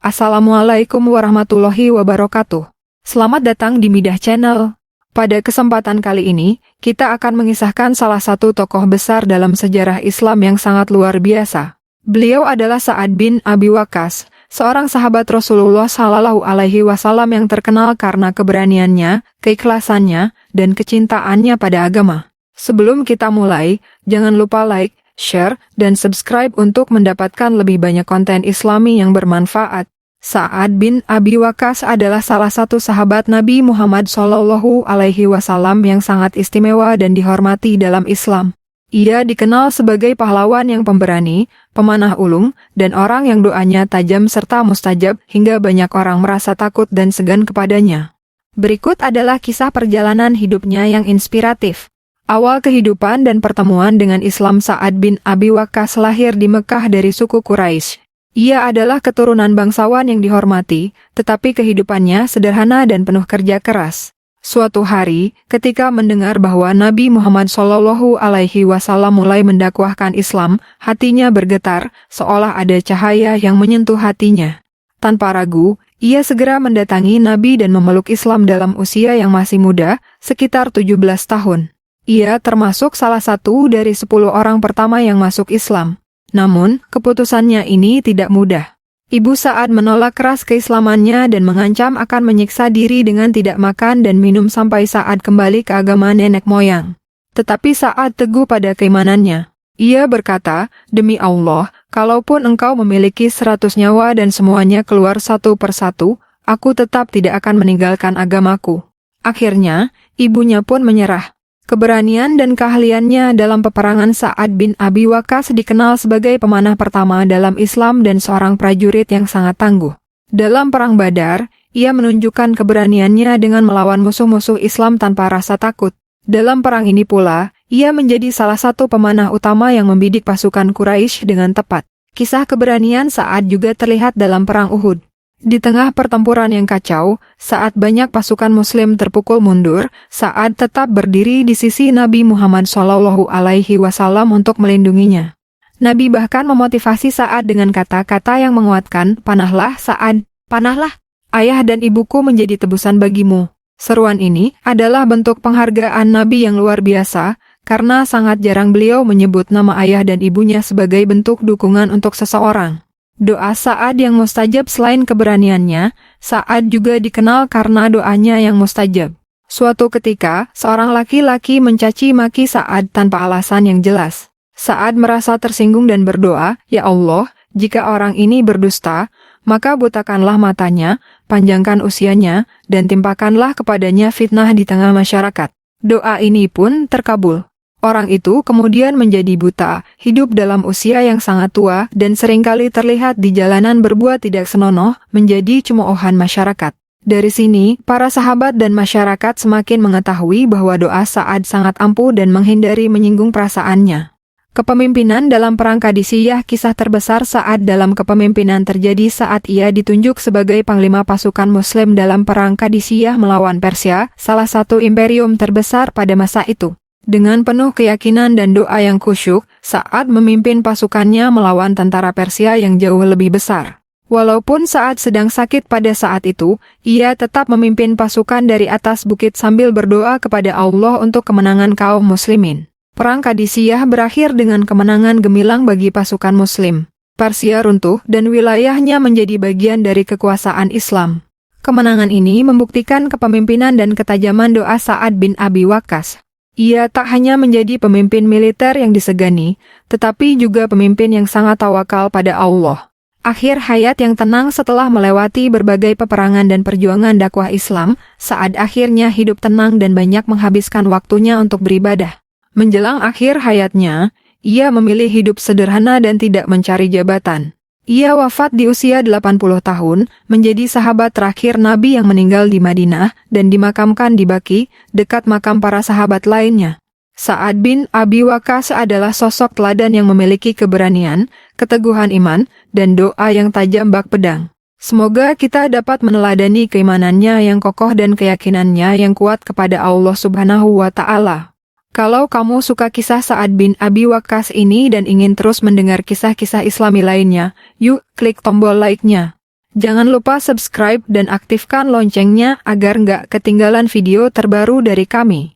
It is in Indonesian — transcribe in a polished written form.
Assalamualaikum warahmatullahi wabarakatuh. Selamat datang di Midah Channel. Pada kesempatan kali ini, kita akan mengisahkan salah satu tokoh besar dalam sejarah Islam yang sangat luar biasa. Beliau adalah Sa'ad bin Abi Waqqas, seorang sahabat Rasulullah Shallallahu Alaihi Wasallam yang terkenal karena keberaniannya, keikhlasannya, dan kecintaannya pada agama. Sebelum kita mulai, jangan lupa like, share, dan subscribe untuk mendapatkan lebih banyak konten Islami yang bermanfaat. Sa'ad bin Abi Waqqas adalah salah satu sahabat Nabi Muhammad Shallallahu Alaihi Wasallam yang sangat istimewa dan dihormati dalam Islam. Ia dikenal sebagai pahlawan yang pemberani, pemanah ulung, dan orang yang doanya tajam serta mustajab hingga banyak orang merasa takut dan segan kepadanya. Berikut adalah kisah perjalanan hidupnya yang inspiratif. Awal kehidupan dan pertemuan dengan Islam. Sa'ad bin Abi Waqqas lahir di Mekah dari suku Quraisy. Ia adalah keturunan bangsawan yang dihormati, tetapi kehidupannya sederhana dan penuh kerja keras. Suatu hari, ketika mendengar bahwa Nabi Muhammad Shallallahu Alaihi Wasallam mulai mendakwahkan Islam, hatinya bergetar, seolah ada cahaya yang menyentuh hatinya. Tanpa ragu, ia segera mendatangi Nabi dan memeluk Islam dalam usia yang masih muda, sekitar 17 tahun. Ia termasuk salah satu dari 10 orang pertama yang masuk Islam. Namun, keputusannya ini tidak mudah. Ibu Sa'ad menolak keras keislamannya dan mengancam akan menyiksa diri dengan tidak makan dan minum sampai Sa'ad kembali ke agama nenek moyang. Tetapi Sa'ad teguh pada keimanannya. Ia berkata, "Demi Allah, kalaupun engkau memiliki 100 nyawa dan semuanya keluar satu persatu, aku tetap tidak akan meninggalkan agamaku." Akhirnya, ibunya pun menyerah. Keberanian dan keahliannya dalam peperangan. Sa'ad bin Abi Waqqas dikenal sebagai pemanah pertama dalam Islam dan seorang prajurit yang sangat tangguh. Dalam Perang Badar, ia menunjukkan keberaniannya dengan melawan musuh-musuh Islam tanpa rasa takut. Dalam perang ini pula, ia menjadi salah satu pemanah utama yang membidik pasukan Quraisy dengan tepat. Kisah keberanian Sa'ad juga terlihat dalam Perang Uhud. Di tengah pertempuran yang kacau, saat banyak pasukan Muslim terpukul mundur, Sa'ad tetap berdiri di sisi Nabi Muhammad Shallallahu Alaihi Wasallam untuk melindunginya. Nabi bahkan memotivasi Sa'ad dengan kata-kata yang menguatkan, "Panahlah Sa'ad, panahlah. Ayah dan ibuku menjadi tebusan bagimu." Seruan ini adalah bentuk penghargaan Nabi yang luar biasa, karena sangat jarang beliau menyebut nama ayah dan ibunya sebagai bentuk dukungan untuk seseorang. Doa Sa'ad yang mustajab. Selain keberaniannya, Sa'ad juga dikenal karena doanya yang mustajab. Suatu ketika, seorang laki-laki mencaci maki Sa'ad tanpa alasan yang jelas. Sa'ad merasa tersinggung dan berdoa, "Ya Allah, jika orang ini berdusta, maka butakanlah matanya, panjangkan usianya, dan timpakanlah kepadanya fitnah di tengah masyarakat." Doa ini pun terkabul. Orang itu kemudian menjadi buta, hidup dalam usia yang sangat tua, dan seringkali terlihat di jalanan berbuat tidak senonoh, menjadi cemoohan masyarakat. Dari sini, para sahabat dan masyarakat semakin mengetahui bahwa doa Sa'ad sangat ampuh dan menghindari menyinggung perasaannya. Kepemimpinan dalam Perang Qadisiyah. Kisah terbesar Sa'ad dalam kepemimpinan terjadi saat ia ditunjuk sebagai panglima pasukan Muslim dalam Perang Qadisiyah melawan Persia, salah satu imperium terbesar pada masa itu. Dengan penuh keyakinan dan doa yang khusyuk, Sa'ad memimpin pasukannya melawan tentara Persia yang jauh lebih besar. Walaupun Sa'ad sedang sakit pada saat itu, ia tetap memimpin pasukan dari atas bukit sambil berdoa kepada Allah untuk kemenangan kaum muslimin. Perang Qadisiyah berakhir dengan kemenangan gemilang bagi pasukan Muslim. Persia runtuh dan wilayahnya menjadi bagian dari kekuasaan Islam. Kemenangan ini membuktikan kepemimpinan dan ketajaman doa Sa'ad bin Abi Waqqas. Ia tak hanya menjadi pemimpin militer yang disegani, tetapi juga pemimpin yang sangat tawakal pada Allah. Akhir hayat yang tenang. Setelah melewati berbagai peperangan dan perjuangan dakwah Islam, Sa'ad akhirnya hidup tenang dan banyak menghabiskan waktunya untuk beribadah. Menjelang akhir hayatnya, ia memilih hidup sederhana dan tidak mencari jabatan. Ia wafat di usia 80 tahun, menjadi sahabat terakhir Nabi yang meninggal di Madinah, dan dimakamkan di Baqi, dekat makam para sahabat lainnya. Sa'ad bin Abi Waqqas adalah sosok teladan yang memiliki keberanian, keteguhan iman, dan doa yang tajam bak pedang. Semoga kita dapat meneladani keimanannya yang kokoh dan keyakinannya yang kuat kepada Allah Subhanahu wa Ta'ala. Kalau kamu suka kisah Sa'ad bin Abi Waqqas ini dan ingin terus mendengar kisah-kisah Islami lainnya, yuk klik tombol like-nya. Jangan lupa subscribe dan aktifkan loncengnya agar nggak ketinggalan video terbaru dari kami.